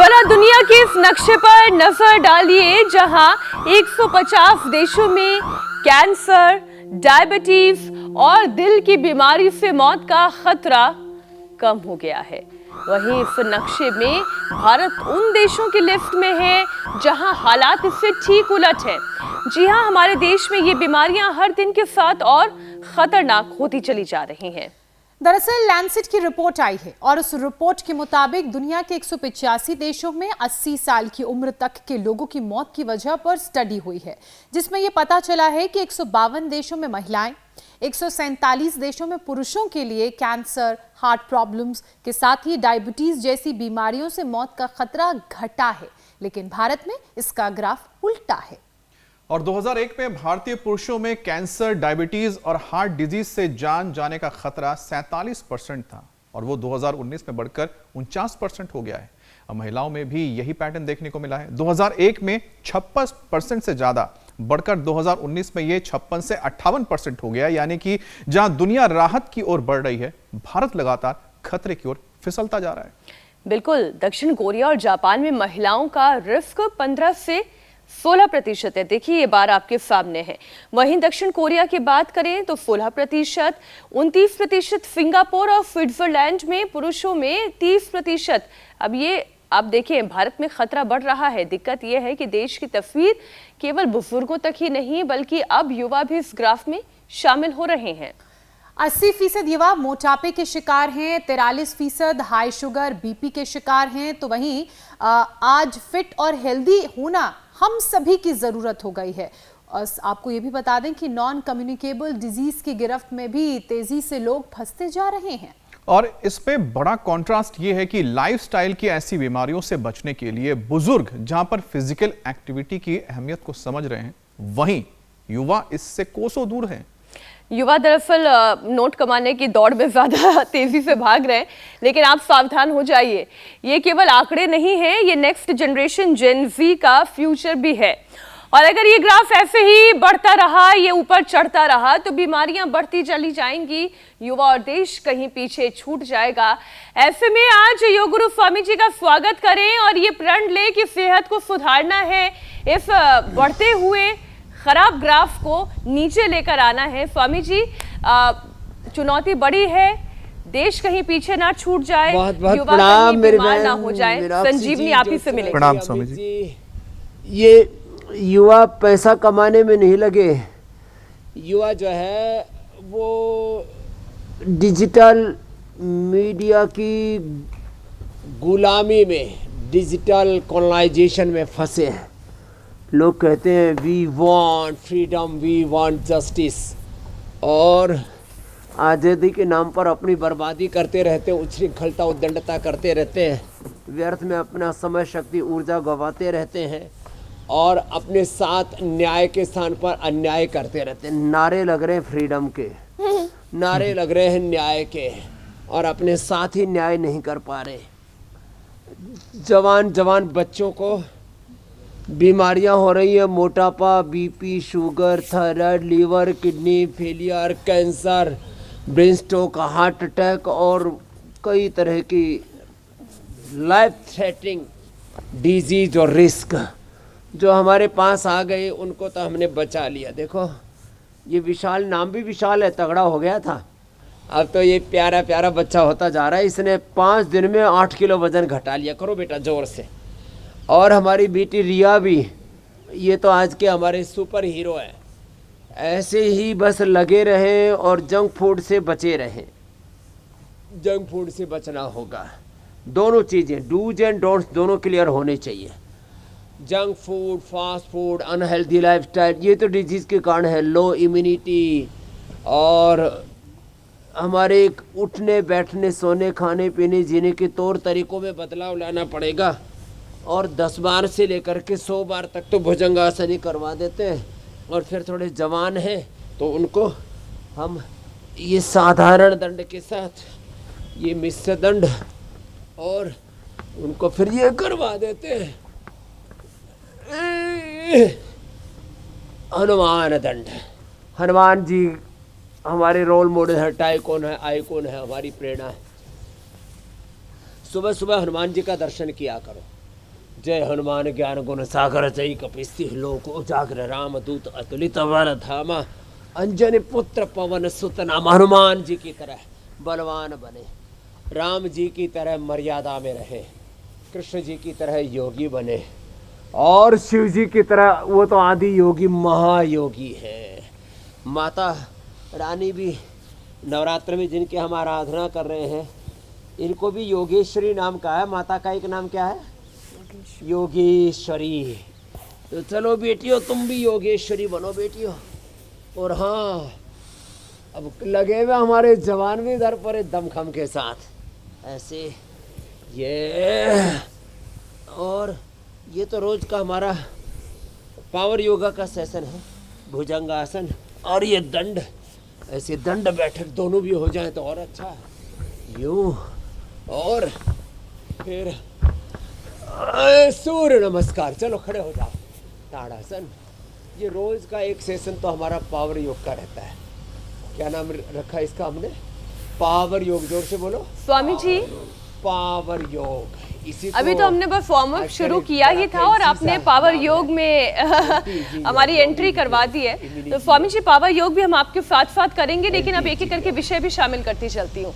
जरा दुनिया के इस नक्शे पर नजर डालिए जहां 150 देशों में कैंसर, डायबिटीज और दिल की बीमारी से मौत का खतरा कम हो गया है। वहीं इस नक्शे में भारत उन देशों की लिस्ट में है जहां हालात इससे ठीक उलट है। जी हां, हमारे देश में ये बीमारियां हर दिन के साथ और खतरनाक होती चली जा रही हैं। दरअसल लैंसेट की रिपोर्ट आई है और उस रिपोर्ट के मुताबिक दुनिया के 185 देशों में 80 साल की उम्र तक के लोगों की मौत की वजह पर स्टडी हुई है, जिसमें यह पता चला है कि 152 देशों में महिलाएं, 147 देशों में पुरुषों के लिए कैंसर, हार्ट प्रॉब्लम्स के साथ ही डायबिटीज जैसी बीमारियों से मौत का खतरा घटा है, लेकिन भारत में इसका ग्राफ उल्टा है। और 2001 में भारतीय पुरुषों में कैंसर, डायबिटीज और हार्ट डिजीज से जान जाने का खतरा 47% था और वो 2019 में बढ़कर 49% हो गया है। अब महिलाओं में भी यही पैटर्न देखने को मिला है। 2001 में 56% से ज्यादा बढ़कर 2019 में ये 56 से 58% हो गया, यानी कि जहां दुनिया राहत की ओर बढ़ रही है, भारत लगातार खतरे की ओर फिसलता जा रहा है। बिल्कुल, दक्षिण कोरिया और जापान में महिलाओं का रिस्क 15 से 16% है। देखिए ये बार आपके सामने है। वहीं दक्षिण कोरिया की बात करें तो 16%, 29% सिंगापुर और स्विट्जरलैंड में पुरुषों में 30%। अब ये आप देखें, भारत में खतरा बढ़ रहा है। दिक्कत यह है कि देश की तस्वीर केवल बुजुर्गों तक ही नहीं बल्कि अब युवा भी इस ग्राफ में शामिल हो रहे हैं। 80% युवा मोटापे के शिकार हैं, 43% हाई शुगर बीपी के शिकार हैं। तो वहीं आज फिट और हेल्दी होना हम सभी की जरूरत हो गई है। आपको ये भी बता दें कि नॉन कम्युनिकेबल डिजीज की गिरफ्त में भी तेजी से लोग फंसते जा रहे हैं। और इस पे बड़ा कॉन्ट्रास्ट ये है कि लाइफस्टाइल की ऐसी बीमारियों से बचने के लिए बुजुर्ग जहां पर फिजिकल एक्टिविटी की अहमियत को समझ रहे हैं, वहीं युवा इससे कोसों दूर हैं। युवा दरअसल नोट कमाने की दौड़ में ज्यादा तेजी से भाग रहे हैं, लेकिन आप सावधान हो जाइए, ये केवल आंकड़े नहीं हैं, ये नेक्स्ट जनरेशन जेन ज़ी का फ्यूचर भी है। और अगर ये ग्राफ ऐसे ही बढ़ता रहा, ये ऊपर चढ़ता रहा, तो बीमारियां बढ़ती चली जाएंगी, युवा और देश कहीं पीछे छूट जाएगा। ऐसे में आज योग गुरु स्वामी जी का स्वागत करें और ये प्रण लें कि सेहत को सुधारना है, इस बढ़ते हुए खराब ग्राफ को नीचे लेकर आना है। स्वामी जी, चुनौती बड़ी है, देश कहीं पीछे ना छूट जाए, युवा कहीं बीमार ना हो जाए। संजीवनी आप ही से मिले। प्रणाम स्वामी जी। ये युवा पैसा कमाने में नहीं लगे, युवा जो है वो डिजिटल मीडिया की गुलामी में, डिजिटल कॉलोनाइजेशन में फंसे हैं। लोग कहते हैं we want freedom, we want justice, और आज़ादी के नाम पर अपनी बर्बादी करते रहते हैं, उच्छृंखलता उद्दंडता करते रहते हैं, व्यर्थ में अपना समय, शक्ति, ऊर्जा गंवाते रहते हैं और अपने साथ न्याय के स्थान पर अन्याय करते रहते हैं। नारे लग रहे हैं फ्रीडम के, नारे लग रहे हैं न्याय के, और अपने साथ ही न्याय नहीं कर पा रहे। जवान जवान बच्चों को बीमारियां हो रही है, मोटापा, BP, sugar, thyroid, liver, kidney failure, cancer, brain stroke, heart attack और कई तरह की लाइफ थ्रेटनिंग डिजीज और रिस्क जो हमारे पास आ गए, उनको तो हमने बचा लिया। देखो ये विशाल, नाम भी विशाल है, तगड़ा हो गया था, अब तो ये प्यारा प्यारा बच्चा होता जा रहा है। इसने 5 दिन में 8 किलो वजन घटा लिया। करो बेटा जोर से। और हमारी बेटी रिया भी, ये तो आज के हमारे सुपर हीरो हैं। ऐसे ही बस लगे रहें और जंक फूड से बचे रहें। जंक फूड से बचना होगा। दोनों चीज़ें, डूज एंड डोंट्स दोनों क्लियर होने चाहिए। Junk food, fast food, unhealthy lifestyle, ये तो डिजीज़ के कारण है। लो इम्यूनिटी और हमारे उठने बैठने, सोने, खाने पीने, जीने के तौर तरीक़ों में बदलाव लाना पड़ेगा। और 10 बार से लेकर के 100 बार तक तो भुजंगासन करवा देते हैं, और फिर थोड़े जवान हैं तो उनको हम ये साधारण दंड के साथ ये मिश्र दंड और उनको फिर ये करवा देते हैं हनुमान दंड। हनुमान जी हमारे रोल मॉडल है, टाइकॉन है, आइकॉन है, हमारी प्रेरणा है। सुबह सुबह हनुमान जी का दर्शन किया करो। जय हनुमान ज्ञान गुण सागर जय कपिस्ति लोक उजागर राम दूत अतुलित बल धामा अंजनी पुत्र पवन सुत नाम। हनुमान जी की तरह बलवान बने, राम जी की तरह मर्यादा में रहे, कृष्ण जी की तरह योगी बने और शिव जी की तरह वो तो आदि योगी महायोगी है। माता रानी भी नवरात्र में जिनकी हम आराधना कर रहे हैं, इनको भी योगेश्वरी नाम का है। माता का एक नाम क्या है? योगेश्वरी। तो चलो बेटियों, तुम भी योगेश्वरी बनो बेटियों। और हाँ, अब लगे हुए हमारे जवान भी इधर पर दमखम के साथ ऐसे ये, और ये तो रोज का हमारा पावर योगा का सेशन है। भुजंगासन और ये दंड, ऐसे दंड बैठक दोनों भी हो जाए तो और अच्छा है। यूं और फिर सूर्य नमस्कार। चलो खड़े हो जाओ, ताड़ासन। ये रोज का एक सेशन तो हमारा पावर योग का रहता है। क्या नाम रखा है इसका हमने? पावर योग। जोर से बोलो स्वामी जी। पावर योग। इसी अभी तो हमने बस वार्म अप शुरू किया ही था और आपने पावर योग में हमारी एंट्री करवा दी है। तो स्वामी जी, पावर योग भी हम आपके साथ साथ करेंगे, लेकिन अब एक एक करके विषय भी शामिल करती चलती हूँ।